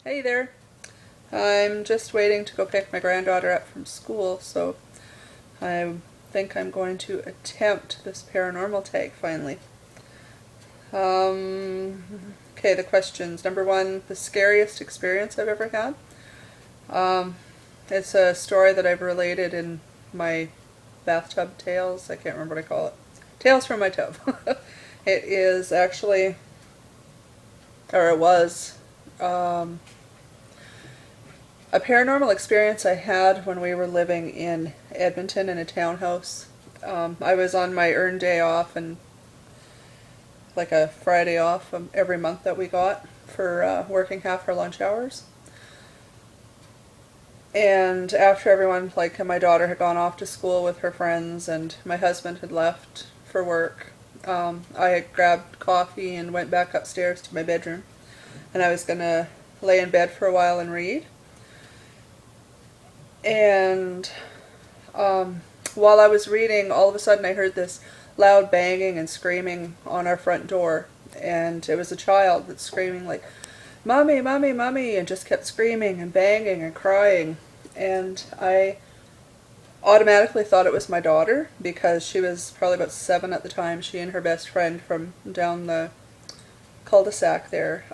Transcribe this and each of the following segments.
Hey there. I'm just waiting to go pick my granddaughter up from school, so I think I'm going to attempt this paranormal tag finally. Um, okay, the questions. Number one, the scariest experience I've ever had. Um, it's a story that I've related in my bathtub tales. I can't remember what I call it. Tales from my tub. It is actually, or it was, um, a paranormal experience I had when we were living in Edmonton in a townhouse. I was on my earned day off and like a Friday off every month that we got for working half our lunch hours. And after everyone, like my daughter had gone off to school with her friends and my husband had left for work, I had grabbed coffee and went back upstairs to my bedroom. And I was going to lay in bed for a while and read. And while I was reading, all of a sudden I heard this loud banging and screaming on our front door. And it was a child that's screaming like, "Mommy, mommy, mommy," and just kept screaming and banging and crying. And I automatically thought it was my daughter because she was probably about 7 at the time. She and her best friend from down the cul-de-sac there.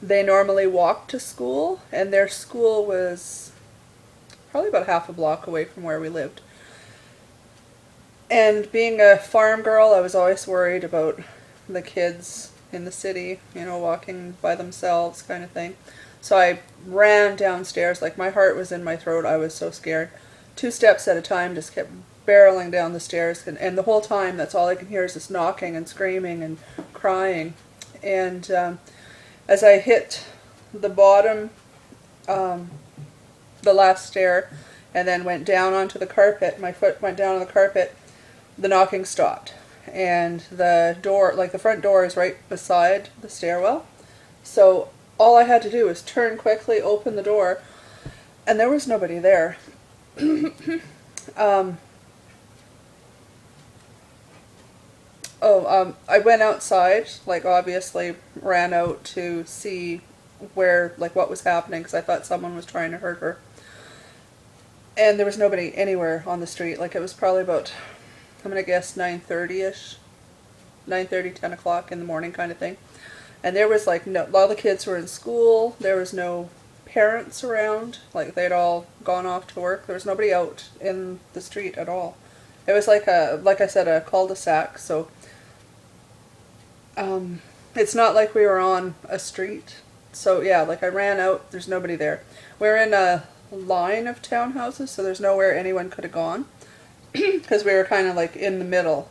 They normally walked to school, and their school was probably about half a block away from where we lived. And being a farm girl, I was always worried about the kids in the city, walking by themselves kind of thing. So I ran downstairs, like my heart was in my throat. I was so scared. 2 steps at a time, just kept barreling down the stairs. And the whole time, that's all I can hear is this knocking and screaming and crying. And as I hit the bottom, the last stair, and then went down onto the carpet, my foot went down on the carpet, the knocking stopped. And the door, like the front door is right beside the stairwell. So all I had to do was turn quickly, open the door, and there was nobody there. I went outside, like obviously ran out to see where, like what was happening, because I thought someone was trying to hurt her. And there was nobody anywhere on the street. Like it was probably about, I'm going to guess 9:30ish, 9:30, 10 o'clock in the morning kind of thing. And there was like no, all the kids were in school. There was no parents around. Like they'd all gone off to work. There was nobody out in the street at all. It was like I said, a cul-de-sac. So it's not like we were on a street. So yeah, like I ran out, there's nobody there. We're in a line of townhouses, so there's nowhere anyone could have gone. Because we were kind of like in the middle.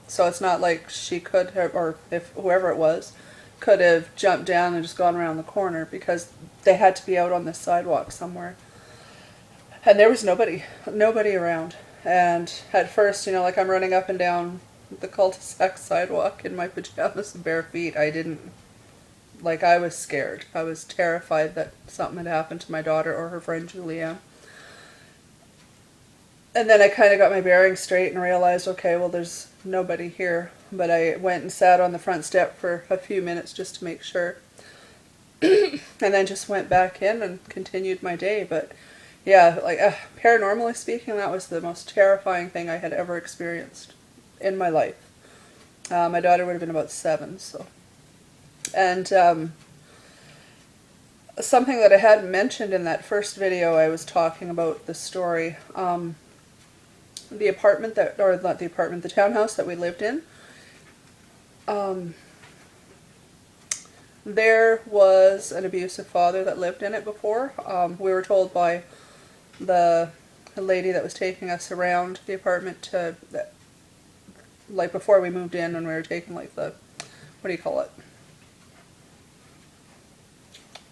So it's not like she could have, or if whoever it was, could have jumped down and just gone around the corner, because they had to be out on the sidewalk somewhere. And there was nobody around. And at first, like I'm running up and down the cul-de-sac sidewalk in my pajamas and bare feet. I was scared. I was terrified that something had happened to my daughter or her friend Julia. And then I kind of got my bearings straight and realized, okay, well, there's nobody here. But I went and sat on the front step for a few minutes just to make sure. And then just went back in and continued my day. But yeah, paranormally speaking, that was the most terrifying thing I had ever experienced in my life. My daughter would have been about 7, so. And something that I hadn't mentioned in that first video, I was talking about the story. The apartment the townhouse that we lived in, there was an abusive father that lived in it before. We were told by the lady that was taking us around the apartment like before we moved in, when we were taking like what do you call it?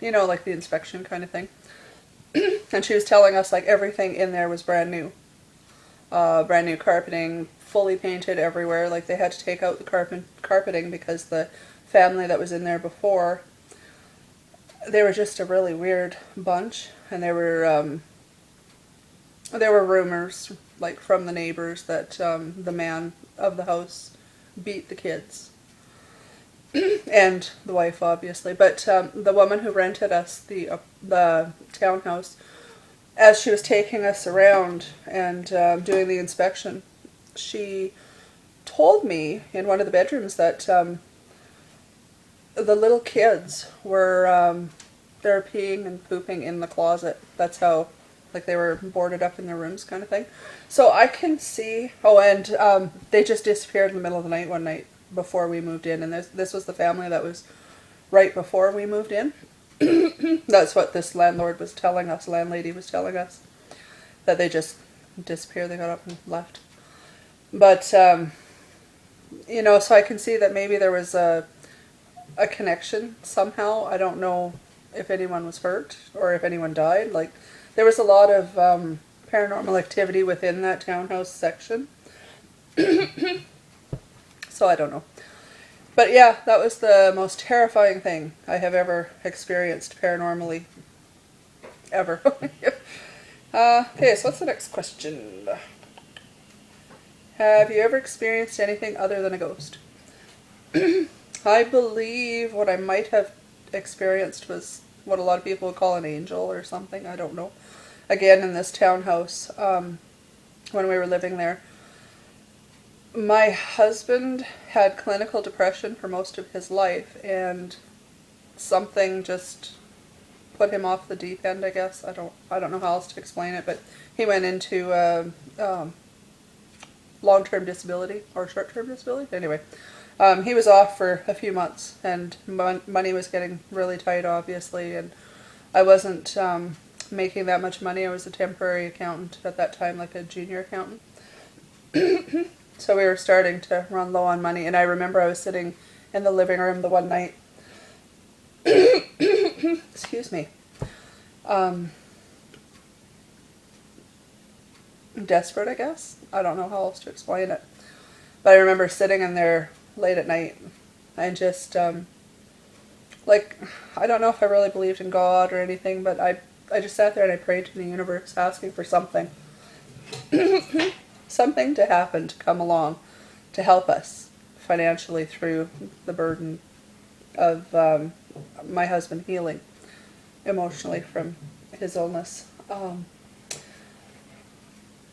Like the inspection kind of thing. And she was telling us like everything in there was brand new. Brand new carpeting, fully painted everywhere. Like they had to take out the carpeting because the family that was in there before, they were just a really weird bunch. And there were rumors, like from the neighbors, that the man of the house beat the kids. and the wife, obviously. But the woman who rented us the townhouse, as she was taking us around and doing the inspection, she told me in one of the bedrooms that the little kids were they were peeing and pooping in the closet. That's how, like, they were boarded up in their rooms, kind of thing. So I can see. Oh, and they just disappeared in the middle of the night one night before we moved in, and this was the family that was right before we moved in. That's what this landlady was telling us, that they just disappeared. They got up and left. But so I can see that maybe there was a connection somehow. I don't know if anyone was hurt or if anyone died. Like, there was a lot of paranormal activity within that townhouse section. So I don't know. But yeah, that was the most terrifying thing I have ever experienced paranormally. Ever. Okay, so what's the next question? Have you ever experienced anything other than a ghost? I believe what I might have experienced was what a lot of people would call an angel or something. I don't know. Again, in this townhouse, when we were living there. My husband had clinical depression for most of his life, and something just put him off the deep end, I guess. I don't know how else to explain it, but he went into long-term disability or short-term disability. Anyway, he was off for a few months, and money was getting really tight, obviously, and I wasn't making that much money. I was a temporary accountant at that time, like a junior accountant. So we were starting to run low on money, and I remember I was sitting in the living room the one night. Excuse me. Desperate, I guess. I don't know how else to explain it. But I remember sitting in there late at night and just, I don't know if I really believed in God or anything, but I just sat there and I prayed to the universe, asking for something. Something to happen, to come along, to help us financially through the burden of my husband healing emotionally from his illness.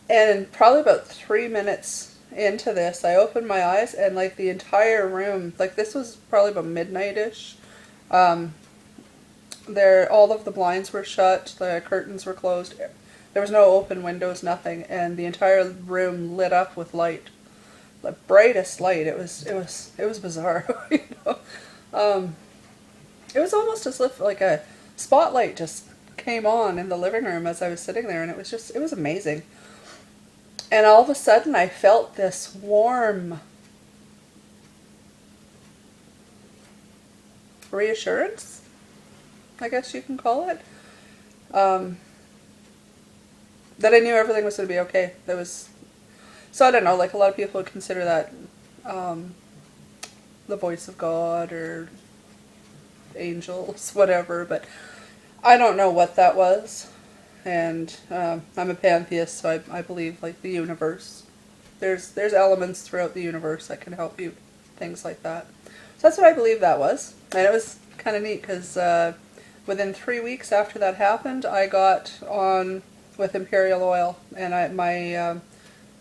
And probably about 3 minutes into this, I opened my eyes, and like the entire room, like this was probably about midnight-ish. All of the blinds were shut, the curtains were closed. There was no open windows, nothing, and the entire room lit up with light, the brightest light. It was bizarre, you know. It was almost as if like a spotlight just came on in the living room as I was sitting there, and it was amazing. And all of a sudden, I felt this warm reassurance, I guess you can call it. That I knew everything was going to be okay. So I don't know, like a lot of people would consider that the voice of God or angels, whatever, but I don't know what that was. And I'm a pantheist, so I believe like the universe. There's elements throughout the universe that can help you, things like that. So that's what I believe that was. And it was kind of neat because within 3 weeks after that happened, I got on with Imperial Oil, and my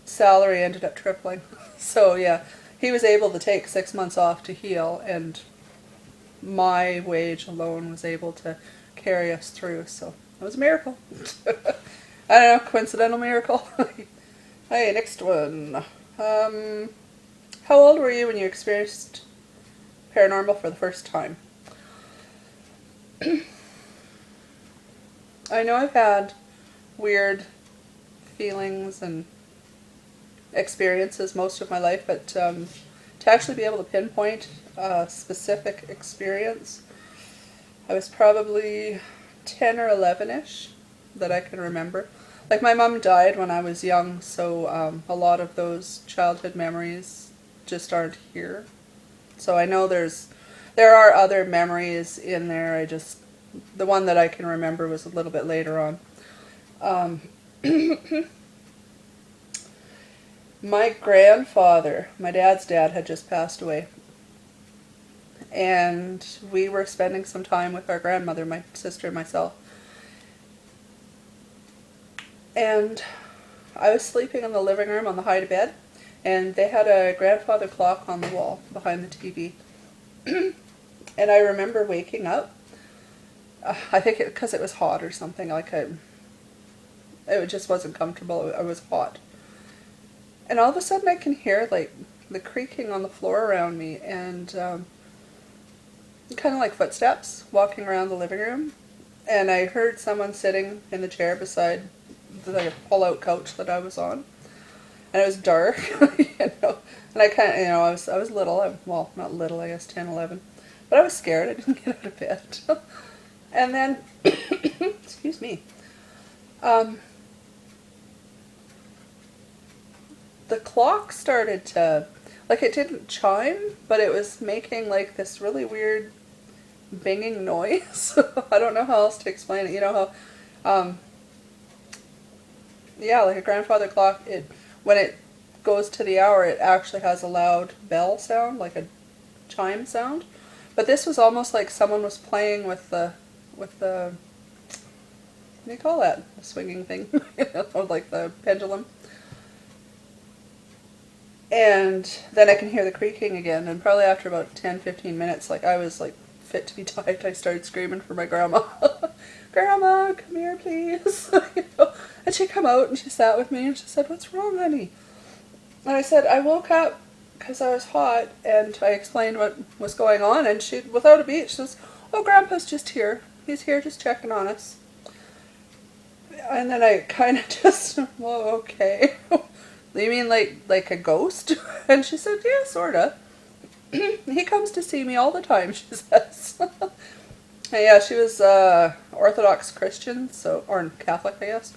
salary ended up tripling. So yeah, he was able to take 6 months off to heal, and my wage alone was able to carry us through. So it was a miracle. I don't know, coincidental miracle. Hey, next one. How old were you when you experienced paranormal for the first time? I know I've had weird feelings and experiences most of my life, but to actually be able to pinpoint a specific experience, I was probably 10 or 11-ish that I can remember. Like, my mom died when I was young, so a lot of those childhood memories just aren't here. So I know there are other memories in there. The one that I can remember was a little bit later on. My grandfather, my dad's dad, had just passed away. and we were spending some time with our grandmother, my sister and myself. And I was sleeping in the living room on the hide-a-bed, and they had a grandfather clock on the wall behind the TV. And I remember waking up. I think because it was hot or something. It just wasn't comfortable. It was hot. And all of a sudden I can hear like the creaking on the floor around me, and kind of like footsteps walking around the living room. And I heard someone sitting in the chair beside the pull-out couch that I was on. And it was dark, you know. And I kind of, you know, I was little. Well, not little, I guess 10, 11. But I was scared. I didn't get out of bed. And then, excuse me, the clock started to, like, it didn't chime, but it was making like this really weird binging noise. I don't know how else to explain it. You know how, yeah, like a grandfather clock, when it goes to the hour, it actually has a loud bell sound, like a chime sound. But this was almost like someone was playing with the, what do you call that? The swinging thing, or like the pendulum. And then I can hear the creaking again, and probably after about 10-15 minutes, like I was like fit to be tied, I started screaming for my grandma. Grandma, come here, please. You know? And she come out and she sat with me and she said, "What's wrong, honey?" And I said, "I woke up because I was hot," and I explained what was going on, and she, without a beat, she says, "Oh, Grandpa's just here. He's here just checking on us." And then I kind of just, well, okay. You mean like a ghost? And she said, "Yeah, sorta. He comes to see me all the time," she says. And yeah, she was Orthodox Christian, so, or Catholic, I guess.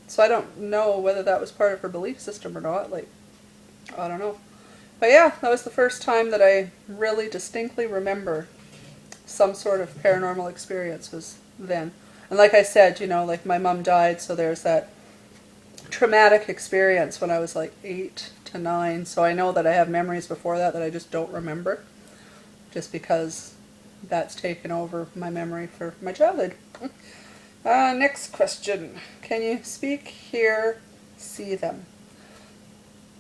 So I don't know whether that was part of her belief system or not. Like, I don't know. But yeah, that was the first time that I really distinctly remember some sort of paranormal experience was then. And like I said, you know, like my mom died, so there's that traumatic experience when I was like 8 to 9. So I know that I have memories before that I just don't remember. Just because that's taken over my memory for my childhood. Next question. Can you speak, hear, see them?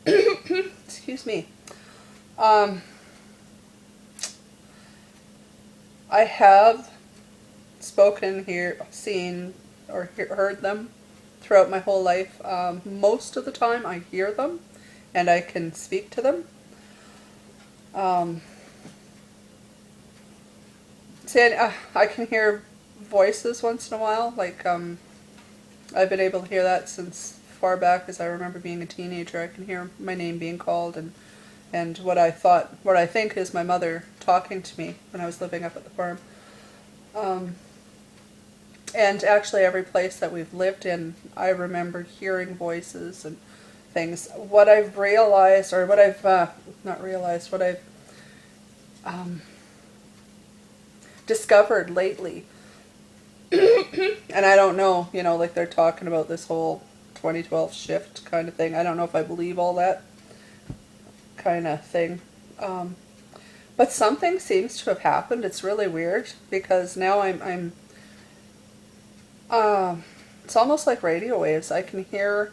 Excuse me. I have spoken, seen, or heard them throughout my whole life. Most of the time I hear them and I can speak to them. I can hear voices once in a while. Like, I've been able to hear that since far back as I remember being a teenager. I can hear my name being called, and what I think is my mother talking to me when I was living up at the farm. And actually every place that we've lived in, I remember hearing voices and things. What I've realized, or what I've, not realized, what I've discovered lately, and I don't know, you know, like they're talking about this whole 2012 shift kind of thing. I don't know if I believe all that kind of thing. But something seems to have happened. It's really weird because now I'm it's almost like radio waves. I can hear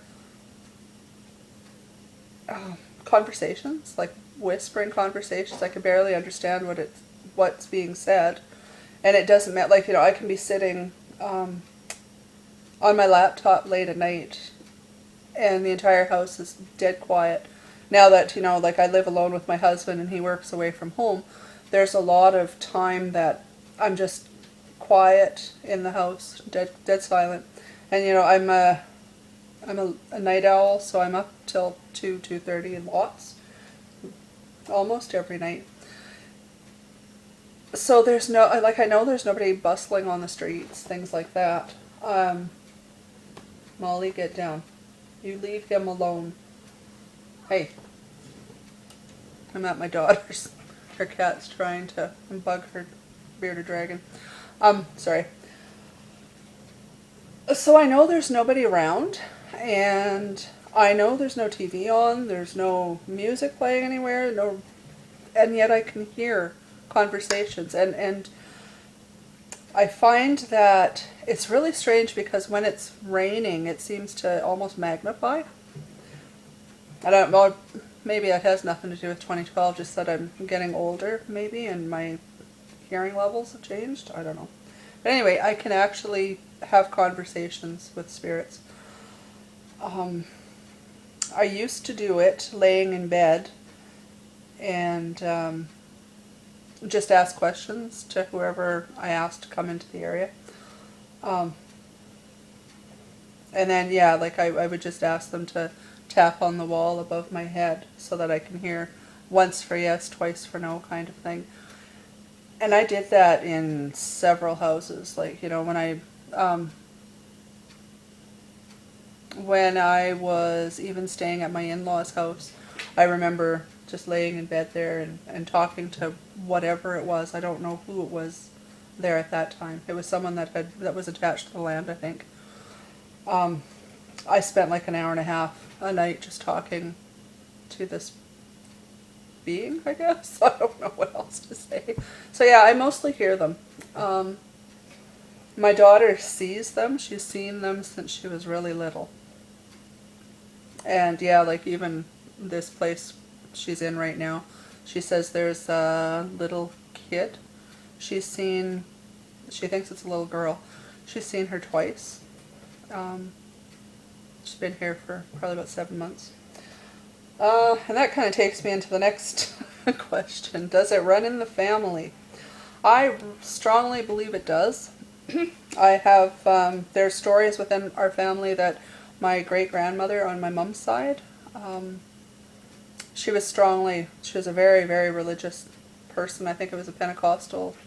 conversations, like whispering conversations. I can barely understand what's being said. And it doesn't matter, like, you know, I can be sitting on my laptop late at night and the entire house is dead quiet. Now that, you know, like I live alone with my husband and he works away from home, there's a lot of time that I'm just quiet in the house, dead silent. And, you know, I'm a night owl, so I'm up till 2:30 and lots, almost every night. So there's no, like, I know there's nobody bustling on the streets, things like that. Molly, get down. You leave him alone. Hey. I'm at my daughter's. Her cat's trying to bug her bearded dragon. Sorry. So I know there's nobody around, and I know there's no TV on, there's no music playing anywhere, no and yet I can hear conversations. And I find that it's really strange because when it's raining, it seems to almost magnify. I don't know, maybe it has nothing to do with 2012, just that I'm getting older, maybe, and my hearing levels have changed. I don't know. But anyway, I can actually have conversations with spirits. I used to do it laying in bed and just ask questions to whoever I asked to come into the area. And then, yeah, like I would just ask them to tap on the wall above my head so that I can hear once for yes, twice for no kind of thing. And I did that in several houses. Like, you know, when I was even staying at my in-laws' house, I remember just laying in bed there and talking to whatever it was. I don't know who it was there at that time. It was someone that was attached to the land, I think. I spent like an hour and a half a night just talking to this being, I guess. I don't know what else to say. So yeah, I mostly hear them. My daughter sees them. She's seen them since she was really little. And yeah, like even this place she's in right now, she says there's a little kid. She thinks it's a little girl. She's seen her twice. She's been here for probably about 7 months. And that kind of takes me into the next question. Does it run in the family? I strongly believe it does. I have, there's stories within our family that my great-grandmother on my mom's side, she was a very, very religious person. I think it was a Pentecostal,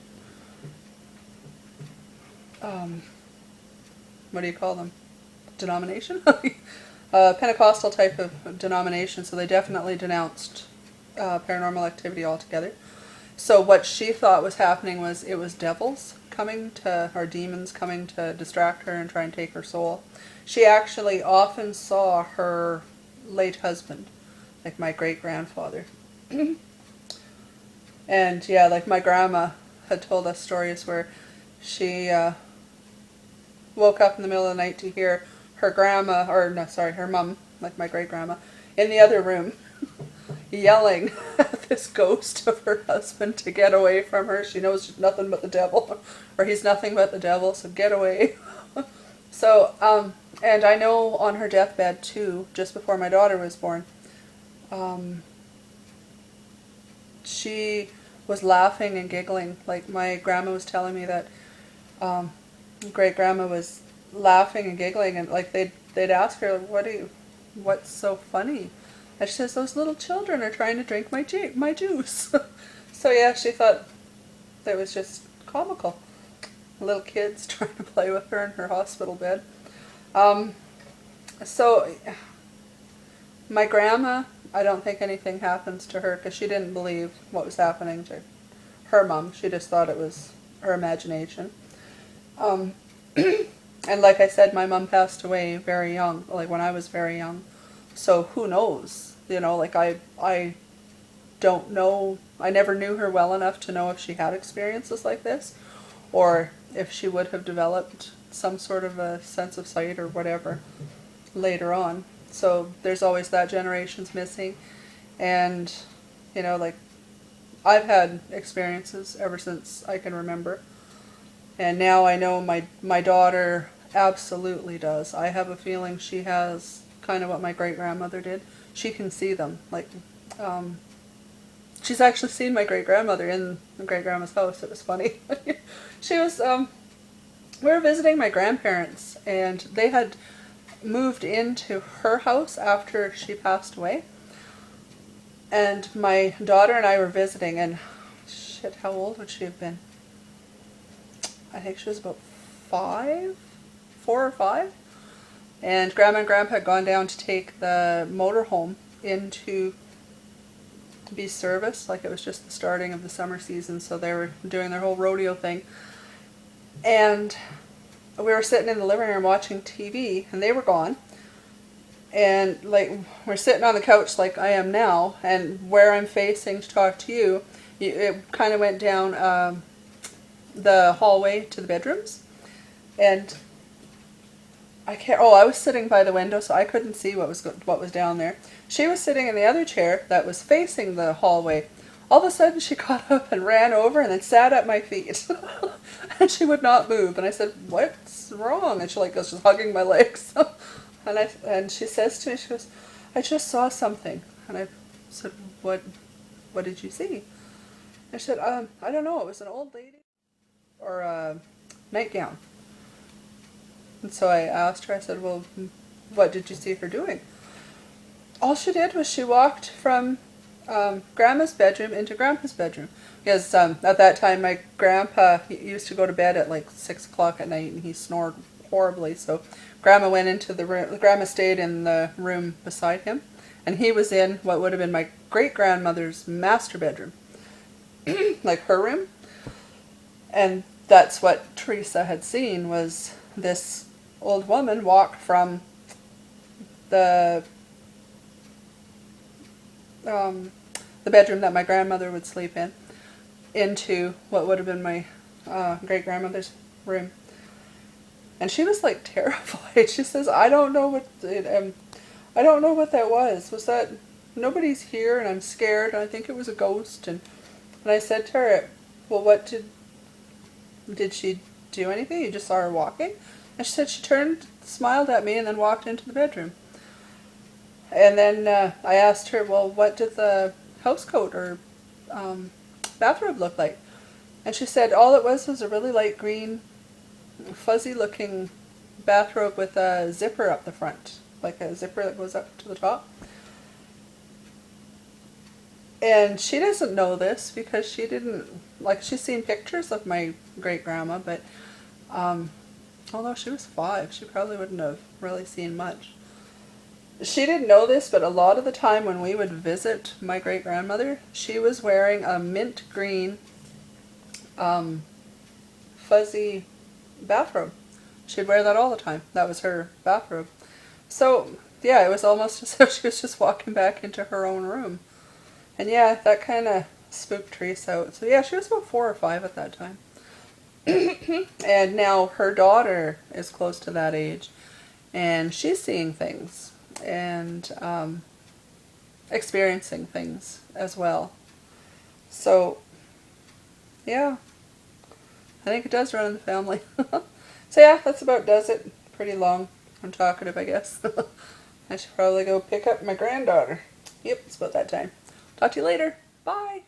what do you call them? Denomination? Pentecostal type of denomination, so they definitely denounced paranormal activity altogether. So what she thought was happening was it was devils coming to, or demons coming to distract her and try and take her soul. She actually often saw her late husband, like my great-grandfather. And yeah, like my grandma had told us stories where she woke up in the middle of the night to hear her grandma, or no, sorry, her mom, like my great-grandma, in the other room yelling at this ghost of her husband to get away from her. She knows she's nothing but the devil, or he's nothing but the devil, so get away. So, and I know on her deathbed too, just before my daughter was born, she was laughing and giggling. Like my grandma was telling me that great-grandma was laughing and giggling, and like they'd ask her, what's so funny? And she says, those little children are trying to drink my juice. So yeah, she thought that was just comical. Little kids trying to play with her in her hospital bed. So my grandma, I don't think anything happens to her because she didn't believe what was happening to her mom. She just thought it was her imagination. And like I said, my mom passed away very young, like when I was very young. So who knows? You know, like I don't know. I never knew her well enough to know if she had experiences like this, or if she would have developed some sort of a sense of sight or whatever later on. So there's always that generation's missing. And, you know, like I've had experiences ever since I can remember. And now I know my daughter absolutely does. I have a feeling she has kind of what my great-grandmother did. She can see them. Like, she's actually seen my great-grandmother in my great-grandma's house. It was funny. She was, we were visiting my grandparents, and they had moved into her house after she passed away. And my daughter and I were visiting, and shit, how old would she have been? I think she was about 4 or 5. And Grandma and Grandpa had gone down to take the motorhome in to be serviced. Like it was just the starting of the summer season, so they were doing their whole rodeo thing. And we were sitting in the living room watching TV, and they were gone. And like we're sitting on the couch like I am now, and where I'm facing to talk to you, it kind of went down the hallway to the bedrooms. And I can't. Oh, I was sitting by the window, so I couldn't see what was down there. She was sitting in the other chair that was facing the hallway. All of a sudden, she got up and ran over, and then sat at my feet, and she would not move. And I said, "What's wrong?" And she like was just hugging my legs. And she says to me, she goes, "I just saw something." And I said, "What? What did you see?" And she said, "I don't know. It was an old lady or a nightgown." And so I asked her, I said, "Well, what did you see her doing?" All she did was she walked from Grandma's bedroom into Grandpa's bedroom. Because at that time my grandpa used to go to bed at like 6 o'clock at night and he snored horribly. So Grandma went into the room, Grandma stayed in the room beside him. And he was in what would have been my great-grandmother's master bedroom. Like her room. And that's what Teresa had seen, was this old woman walk from the bedroom that my grandmother would sleep in into what would have been my great-grandmother's room. And she was like terrified. She says, I don't know what that was. Was that, nobody's here and I'm scared and I think it was a ghost. And I said to her, well, what did she do anything? You just saw her walking? And she said she turned, smiled at me and then walked into the bedroom. And then I asked her, well, what did the housecoat or bathrobe look like? And she said all it was a really light green, fuzzy looking bathrobe with a zipper up the front, like a zipper that goes up to the top. And she doesn't know this because she didn't, like, she's seen pictures of my great-grandma, but although she was 5, she probably wouldn't have really seen much. She didn't know this, but a lot of the time when we would visit my great-grandmother, she was wearing a mint green fuzzy bathrobe. She'd wear that all the time. That was her bathrobe. So, yeah, it was almost as if she was just walking back into her own room. And yeah, that kind of spooked Teresa out. So yeah, she was about 4 or 5 at that time. And now her daughter is close to that age. And she's seeing things. And experiencing things as well. So, yeah. I think it does run in the family. So yeah, that's about does it. Pretty long and talkative, I guess. I should probably go pick up my granddaughter. Yep, it's about that time. Talk to you later. Bye.